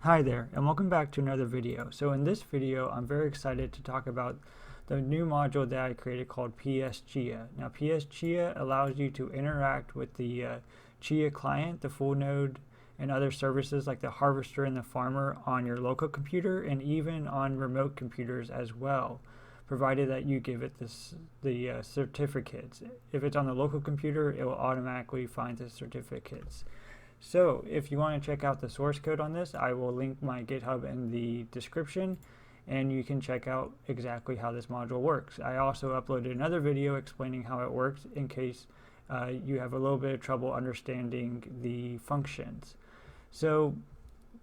Hi there, and welcome back to another video. So in this video, I'm very excited to talk about the new module that I created called PSGallery. Now PSGallery allows you to interact with the Chia client, the full node, and other services like the harvester and the farmer on your local computer and even on remote computers as well, provided that you give it the certificates. If it's on the local computer, it will automatically find the certificates. So if you want to check out the source code on this, I will link my GitHub in the description, and you can check out exactly how this module works. I also uploaded another video explaining how it works in case you have a little bit of trouble understanding the functions. So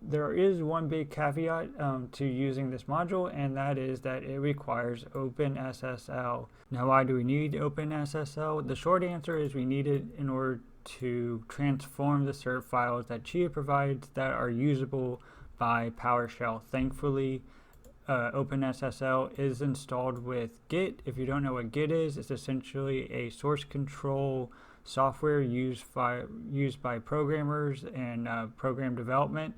there is one big caveat to using this module, and that is that it requires OpenSSL. Now, why do we need OpenSSL? The short answer is we need it in order to transform the cert files that Chia provides that are usable by PowerShell. Thankfully, OpenSSL is installed with Git. If you don't know what Git is, it's essentially a source control software used by programmers and program development.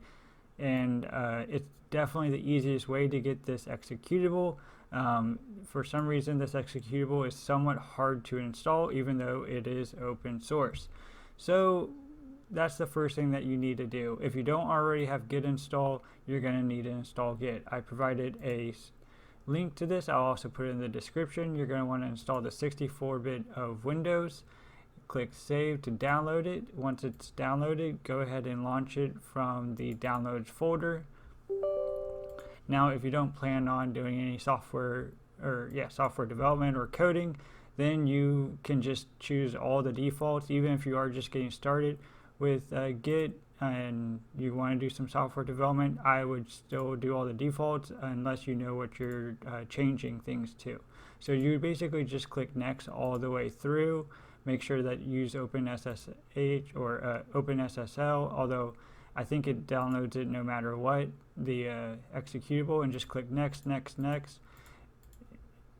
And it's definitely the easiest way to get this executable. For some reason, this executable is somewhat hard to install, even though it is open source. So that's the first thing that you need to do. If you don't already have Git installed, you're going to need to install Git. I provided a link to this. I'll also put it in the description. You're going to want to install the 64-bit of Windows. Click Save to download it. Once it's downloaded, go ahead and launch it from the Downloads folder. Now, if you don't plan on doing any software development or coding, then you can just choose all the defaults. Even if you are just getting started with Git and you want to do some software development, I would still do all the defaults unless you know what you're changing things to. So you basically just click Next all the way through. Make sure that you use OpenSSH or OpenSSL, although I think it downloads it no matter what, the executable, and just click Next, Next, Next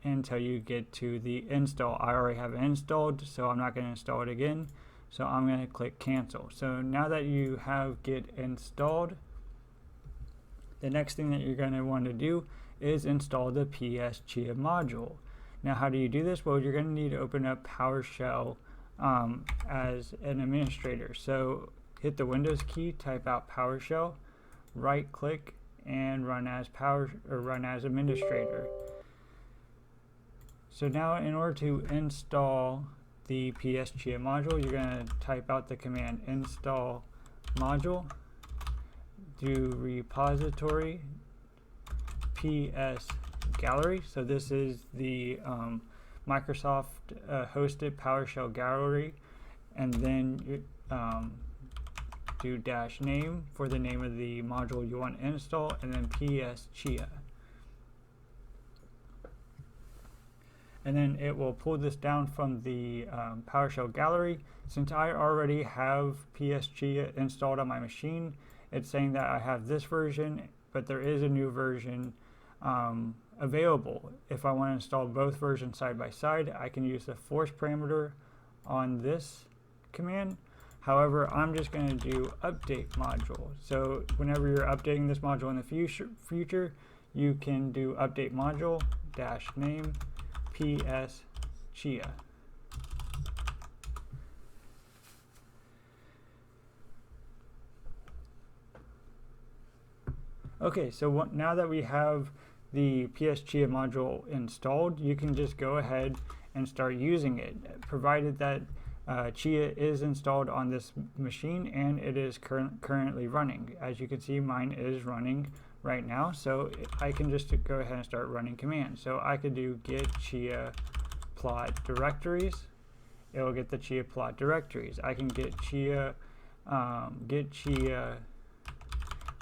until you get to the install. I already have it installed, so I'm not going to install it again. So I'm going to click Cancel. So now that you have Git installed, the next thing that you're going to want to do is install the PSGallery module. Now, how do you do this? Well, you're going to need to open up PowerShell as an administrator. So hit the Windows key, type out PowerShell, right click, and run as administrator. So now, in order to install the PSGallery module, you're going to type out the command install module, do repository PSGallery. So this is the Microsoft hosted PowerShell gallery, and then you do -name for the name of the module you want to install, and then PSGallery. And then it will pull this down from the PowerShell gallery. Since I already have PSGallery installed on my machine, it's saying that I have this version, but there is a new version available. If I want to install both versions side by side, I can use the force parameter on this command. However, I'm just going to do update module. So whenever you're updating this module in the future, you can do update module -name PSGallery. Okay, so now that we have the PSGallery module installed, you can just go ahead and start using it, provided that Chia is installed on this machine and it is currently running. As you can see, mine is running right now, so I can just go ahead and start running commands. So I could do git Chia plot directories. It will get the Chia plot directories. I can get Chia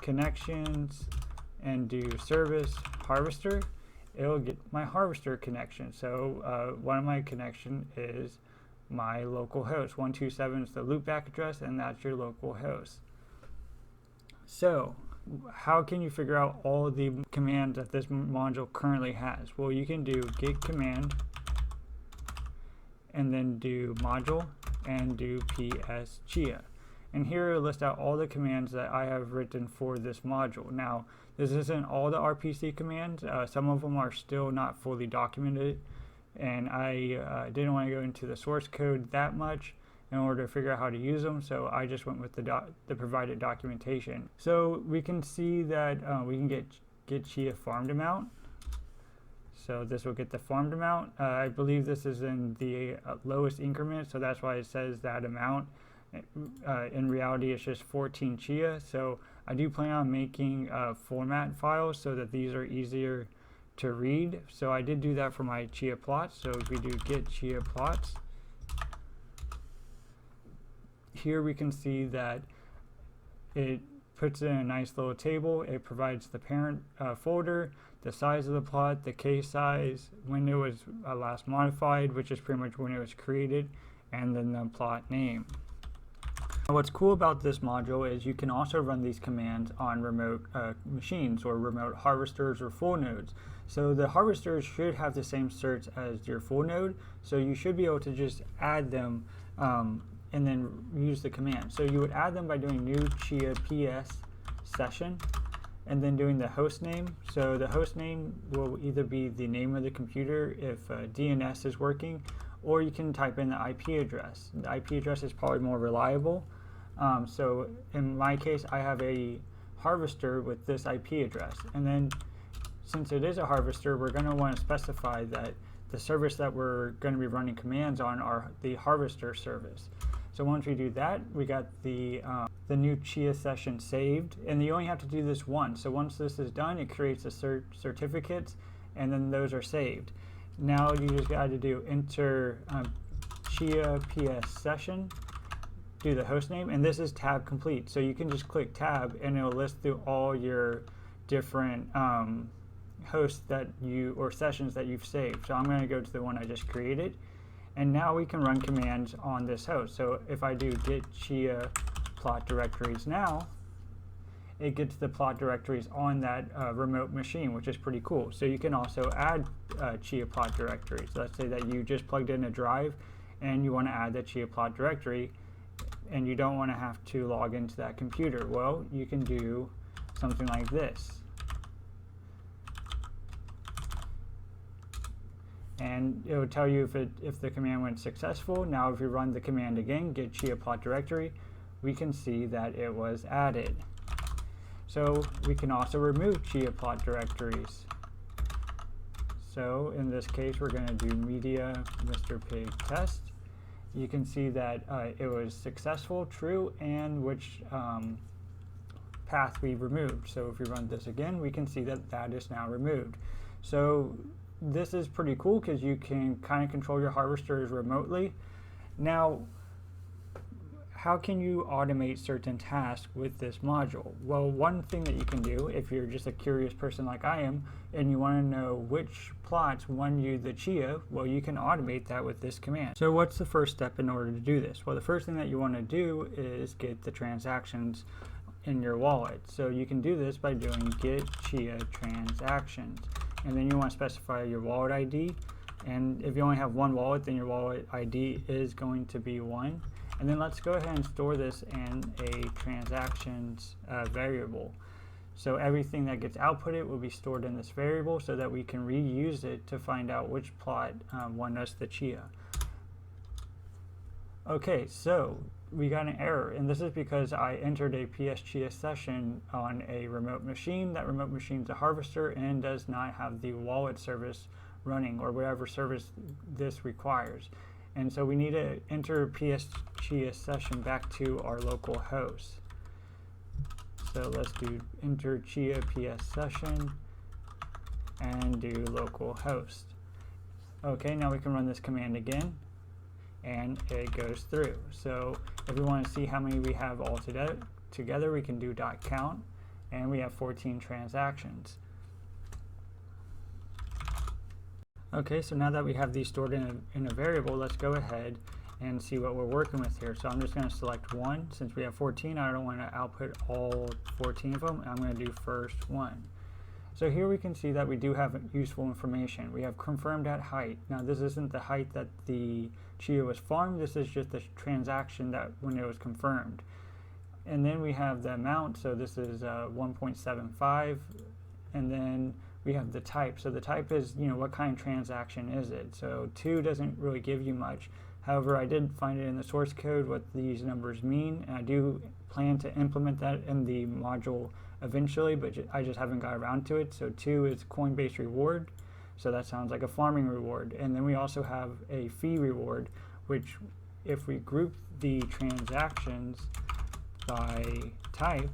connections and do service harvester. It'll get my harvester connection. So one of my connection is my local host. 127 is the loopback address, and that's your local host. So how can you figure out all the commands that this module currently has? Well, you can do git command and then do module and do PSGallery. And here it lists out all the commands that I have written for this module. Now, this isn't all the RPC commands. Some of them are still not fully documented, and I didn't want to go into the source code that much in order to figure out how to use them, so I just went with the provided documentation. So we can see that we can get Chia farmed amount. So this will get the farmed amount. I believe this is in the lowest increment, so that's why it says that amount. In reality, it's just 14 Chia. So I do plan on making format files so that these are easier to read. So I did do that for my Chia plots. So if we do get Chia plots, here we can see that it puts in a nice little table. It provides the parent folder, the size of the plot, the case size, when it was last modified, which is pretty much when it was created, and then the plot name. What's cool about this module is you can also run these commands on remote machines or remote harvesters or full nodes. So the harvesters should have the same certs as your full node, so you should be able to just add them and then use the command. So you would add them by doing new Chia PS session and then doing the host name. So the host name will either be the name of the computer if DNS is working, or you can type in the IP address. The IP address is probably more reliable. So in my case, I have a harvester with this IP address. And then since it is a harvester, we're going to want to specify that the service that we're going to be running commands on are the harvester service. So once we do that, we got the new Chia session saved, and you only have to do this once. So once this is done, it creates the certificates, and then those are saved. Now you just got to do enter Chia PS session, do the host name, and this is tab complete. So you can just click tab, and it'll list through all your different hosts that or sessions that you've saved. So I'm going to go to the one I just created. And now we can run commands on this host. So if I do get Chia plot directories now, it gets the plot directories on that remote machine, which is pretty cool. So you can also add Chia plot directories. Let's say that you just plugged in a drive and you want to add the Chia plot directory and you don't want to have to log into that computer. Well, you can do something like this. And it will tell you if the command went successful. Now if we run the command again, get Chia plot directory, we can see that it was added. So we can also remove Chia plot directories. So in this case, we're going to do media Mr. Pig test. You can see that it was successful, true, and which path we removed. So if we run this again, we can see that that is now removed. So this is pretty cool because you can kind of control your harvesters remotely. Now, how can you automate certain tasks with this module? Well, one thing that you can do, if you're just a curious person like I am, and you want to know which plots won you the Chia, well, you can automate that with this command. So what's the first step in order to do this? Well, the first thing that you want to do is get the transactions in your wallet. So you can do this by doing get Chia transactions. And then you want to specify your wallet ID. And if you only have one wallet, then your wallet ID is going to be 1. And then let's go ahead and store this in a transactions variable. So everything that gets outputted will be stored in this variable so that we can reuse it to find out which plot won us the Chia. Okay, so we got an error, and this is because I entered a PSGallery session on a remote machine. That remote machine is a harvester and does not have the wallet service running, or whatever service this requires. And so we need to enter PSGallery session back to our local host. So let's do enter Chia PS session and do local host. Okay, now we can run this command again, and it goes through. So if we want to see how many we have all together, we can do .count, and we have 14 transactions. Okay, so now that we have these stored in a variable, let's go ahead and see what we're working with here. So I'm just going to select 1. Since we have 14, I don't want to output all 14 of them. I'm going to do first 1. So here we can see that we do have useful information. We have confirmed at height. Now this isn't the height that the Chia was farmed. This is just the transaction that when it was confirmed. and then we have the amount, so this is 1.75, and then we have the type. So the type is, what kind of transaction is it? So 2 doesn't really give you much. However, I did find it in the source code what these numbers mean, and I do plan to implement that in the module eventually, but I just haven't got around to it. So 2 is coin-based reward, so that sounds like a farming reward. And then we also have a fee reward, which if we group the transactions by type,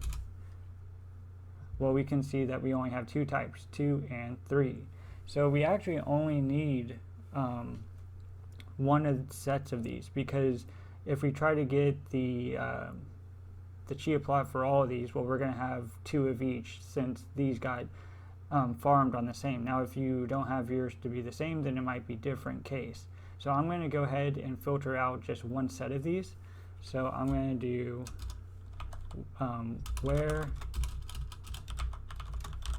well, we can see that we only have 2 types, 2 and 3. So we actually only need one of the sets of these, because if we try to get the Chia plot for all of these, well, we're going to have 2 of each, since these got farmed on the same. Now, if you don't have yours to be the same, then it might be different case. So I'm going to go ahead and filter out just one set of these. So I'm going to do where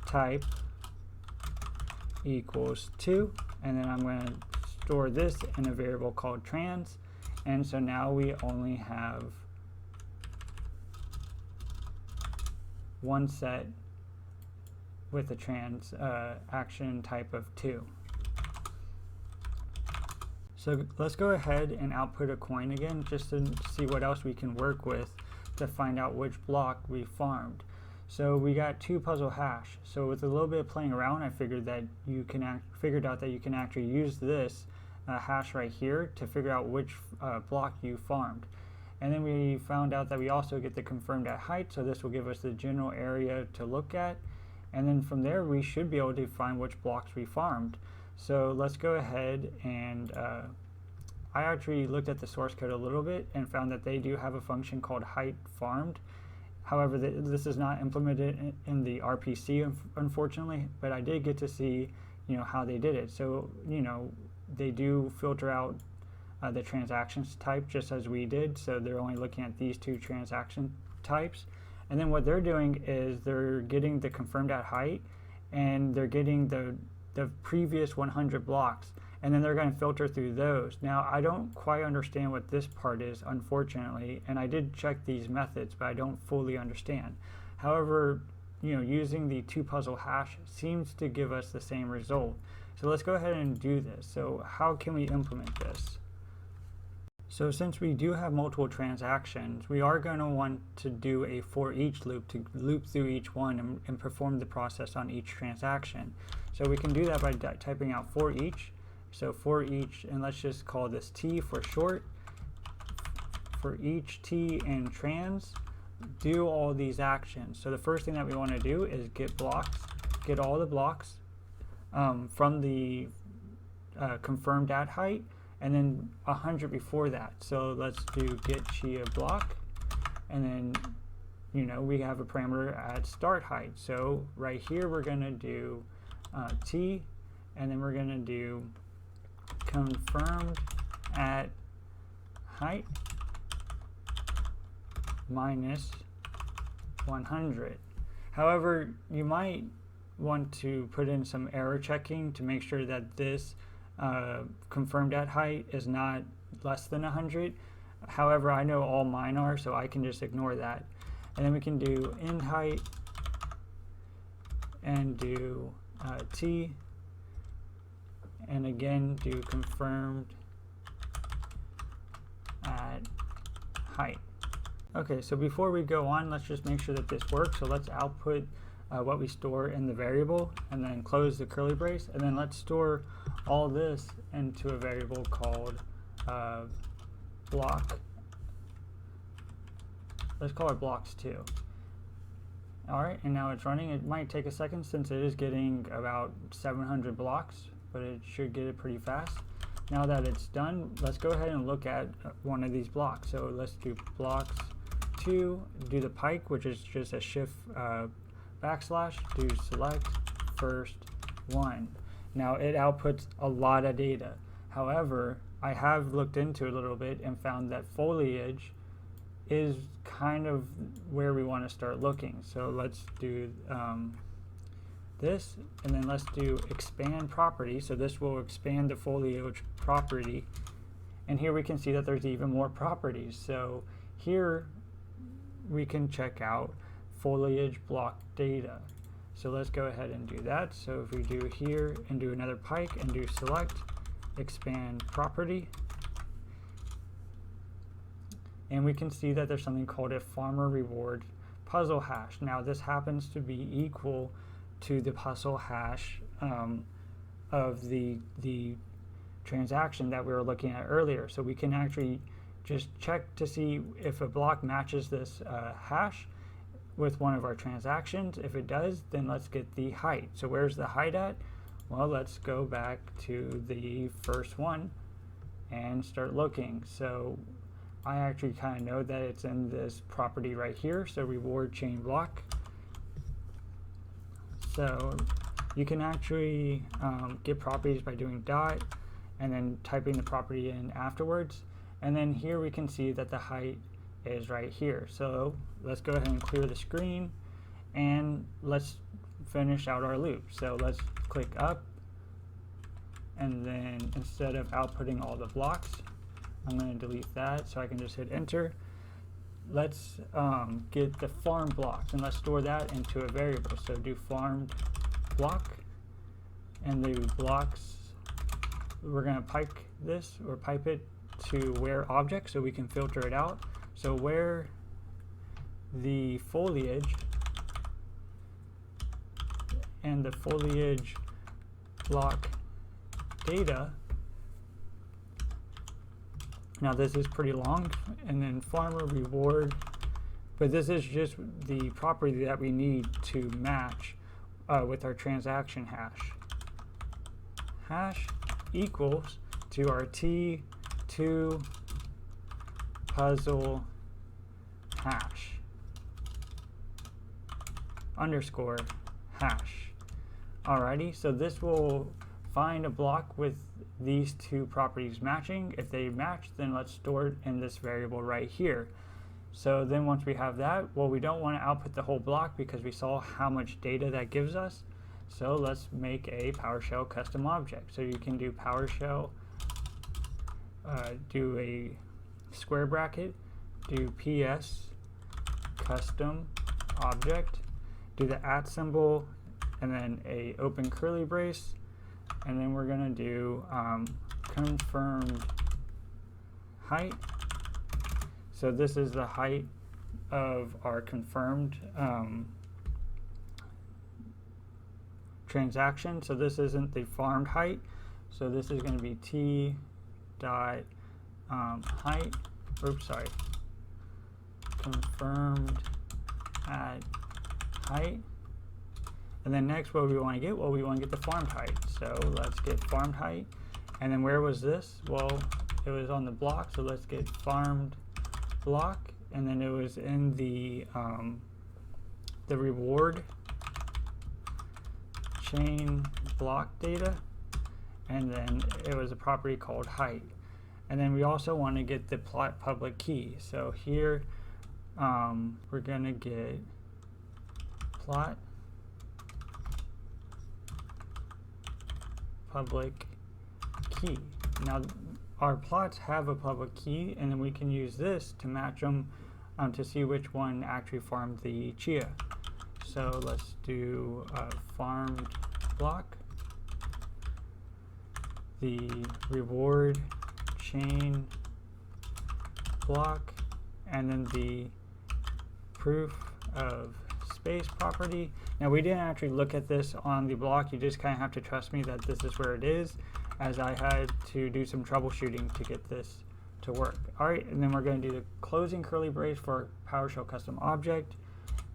type equals 2, and then I'm going to store this in a variable called trans, and so now we only have one set with a transaction type of 2. So let's go ahead and output a coin again, just to see what else we can work with to find out which block we farmed. So we got 2 puzzle hash. So with a little bit of playing around, I figured that figured out that you can actually use this hash right here to figure out which block you farmed. And then we found out that we also get the confirmed at height, so this will give us the general area to look at. And then from there, we should be able to find which blocks we farmed. So let's go ahead and I actually looked at the source code a little bit and found that they do have a function called height farmed. However, this is not implemented in the RPC, unfortunately, but I did get to see, how they did it. So, they do filter out the transactions type just as we did. So they're only looking at these 2 transaction types. And then what they're doing is they're getting the confirmed at height, and they're getting the previous 100 blocks, and then they're going to filter through those. Now, I don't quite understand what this part is, unfortunately, and I did check these methods, but I don't fully understand. However, using the 2 puzzle hash seems to give us the same result. So let's go ahead and do this. So how can we implement this? So since we do have multiple transactions, we are going to want to do a for each loop to loop through each one and perform the process on each transaction. So we can do that by typing out for each. So for each, and let's just call this T for short. For each T and trans, do all these actions. So the first thing that we want to do is get blocks, get all the blocks from the confirmed at height, and then 100 before that. So let's do get Chia block, and then we have a parameter at start height. So right here we're going to do T, and then we're going to do confirmed at height minus 100. However, you might want to put in some error checking to make sure that this confirmed at height is not less than 100. However, I know all mine are, so I can just ignore that. And then we can do end height and do T, and again do confirmed at height. Okay, so before we go on, let's just make sure that this works. So let's output what we store in the variable, and then close the curly brace, and then let's store all this into a variable called block. Let's call it blocks2. Alright, and now it's running. It might take a second since it is getting about 700 blocks, but it should get it pretty fast. Now that it's done, let's go ahead and look at one of these blocks. So let's do blocks2, do the pike, which is just a shift backslash, do select first one. Now it outputs a lot of data. However, I have looked into it a little bit and found that foliage is kind of where we want to start looking. So let's do this, and then let's do expand property. So this will expand the foliage property, and here we can see that there's even more properties. So here we can check out foliage block data. So let's go ahead and do that. So if we do here and do another pike and do select, expand property, and we can see that there's something called a farmer reward puzzle hash. Now this happens to be equal to the puzzle hash of the transaction that we were looking at earlier. So we can actually just check to see if a block matches this hash with one of our transactions. If it does, then let's get the height. So where's the height at? Well, let's go back to the first one and start looking. So I actually kind of know that it's in this property right here, so reward chain block. So you can actually get properties by doing dot and then typing the property in afterwards. And then here we can see that the height is right here. So let's go ahead and clear the screen and let's finish out our loop. So let's click up, and then instead of outputting all the blocks, I'm going to delete that so I can just hit enter. Let's get the farm blocks and let's store that into a variable. So do farmed block, and the blocks, we're going to pipe this or pipe it to where object so we can filter it out. So where the foliage and the foliage block data. Now this is pretty long, and then farmer reward, but this is just the property that we need to match with our transaction hash. Hash equals to our T2 puzzle hash underscore hash. Alrighty, so this will find a block with these two properties matching. If they match, then let's store it in this variable right here. So then once we have that, well, we don't want to output the whole block because we saw how much data that gives us. So let's make a PowerShell custom object. So you can do PowerShell, do a square bracket, do PS custom object, do the @ symbol, and then a open curly brace, and then we're going to do confirmed height. So this is the height of our confirmed transaction. So this isn't the farmed height. So this is going to be T dot height. Oops, sorry. Confirmed at height. And then next, what we want to get? Well, we want to get the farmed height. So let's get farmed height. And then where was this? Well, it was on the block. So let's get farmed block. And then it was in the reward chain block data. And then it was a property called height. And then we also want to get the plot public key. So here we're going to get plot public key. Now our plots have a public key, and then we can use this to match them to see which one actually farmed the chia. So let's do farmed block, the reward chain block, and then the proof of space property. Now we didn't actually look at this on the block. You just kind of have to trust me that this is where it is, as I had to do some troubleshooting to get this to work. Alright, and then we're going to do the closing curly brace for PowerShell custom object,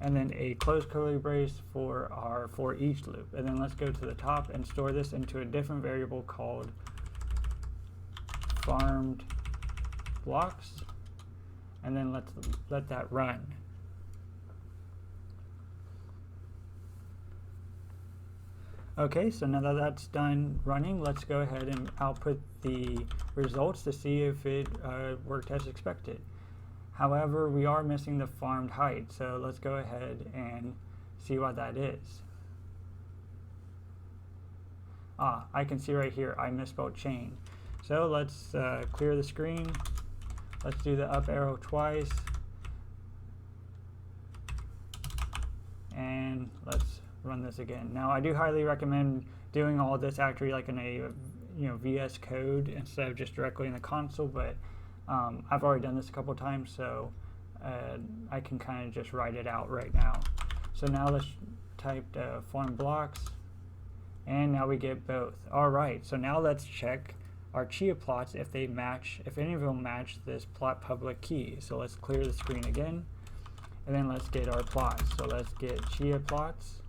and then a close curly brace for our for each loop. And then let's go to the top and store this into a different variable called farmed blocks, and then let's let that run. Okay, so now that that's done running, let's go ahead and output the results to see if it worked as expected. However, we are missing the farmed height, so let's go ahead and see what that is. I can see right here I misspelled chain. So let's clear the screen. Let's do the up arrow twice. and let's run this again. Now I do highly recommend doing all this actually like in a VS Code instead of just directly in the console, but I've already done this a couple times, so I can kind of just write it out right now. So now let's type form blocks, and now we get both. Alright, so now let's check our Chia plots if they match, if any of them match this plot public key. So let's clear the screen again, and then let's get our plots. So let's get Chia plots.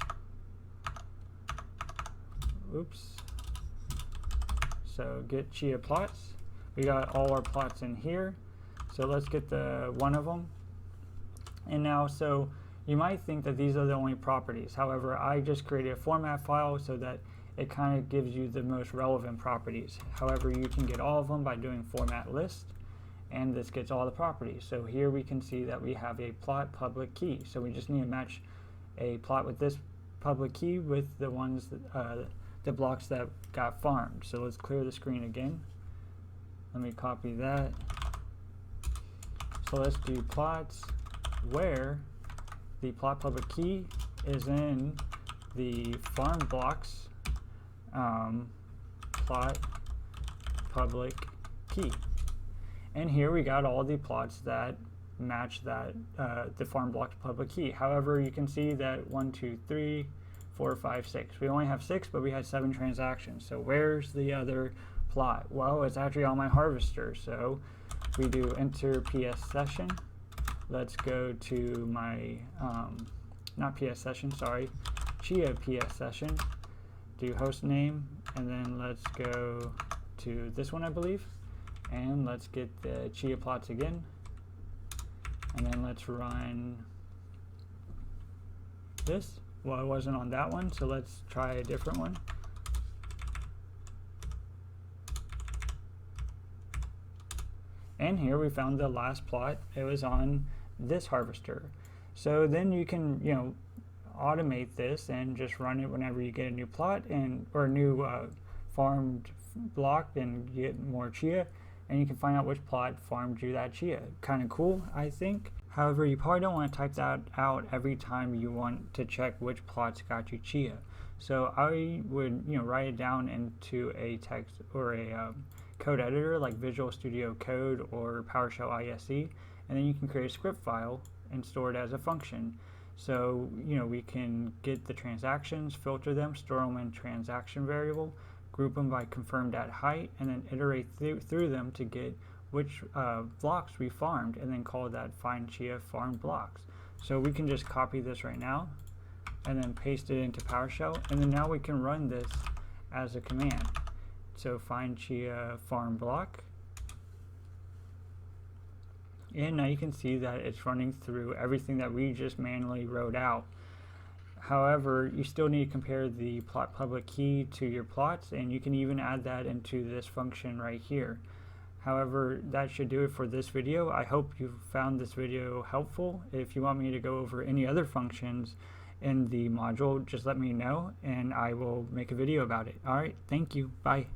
Oops. So get Chia plots. We got all our plots in here. So let's get the one of them. And now, so you might think that these are the only properties. However, I just created a format file so that it kind of gives you the most relevant properties. However, you can get all of them by doing format list, and this gets all the properties. So here we can see that we have a plot public key. So we just need to match a plot with this public key with the ones that, the blocks that got farmed. So let's clear the screen again. Let me copy that. So let's do plots where the plot public key is in the farm blocks plot public key. And here we got all the plots that match that the farm blocks public key. However, you can see that 1, 2, 3, 4, 5, 6. We only have 6, but we had 7 transactions. So where's the other plot? Well, it's actually on my harvester. So we do enter PS session. Let's go to my, not PS session, sorry, Chia PS session. Do host name, and then let's go to this one, I believe. And let's get the Chia plots again. And then let's run this. Well, it wasn't on that one, so let's try a different one. And here we found the last plot. It was on this harvester. So then you can, automate this and just run it whenever you get a new plot or a new farmed block and get more Chia, and you can find out which plot farmed you that Chia. Kind of cool, I think. However, you probably don't want to type that out every time you want to check which plots got you Chia. So I would, write it down into a text or a code editor like Visual Studio Code or PowerShell ISE, and then you can create a script file and store it as a function. So, we can get the transactions, filter them, store them in transaction variable, group them by confirmed at height, and then iterate through them to get which blocks we farmed, and then call that find Chia farmed blocks. So we can just copy this right now and then paste it into PowerShell, and then now we can run this as a command. So find Chia farm block, and now you can see that it's running through everything that we just manually wrote out. However, you still need to compare the plot public key to your plots, and you can even add that into this function right here. However, that should do it for this video. I hope you found this video helpful. If you want me to go over any other functions in the module, just let me know and I will make a video about it. Alright, thank you. Bye.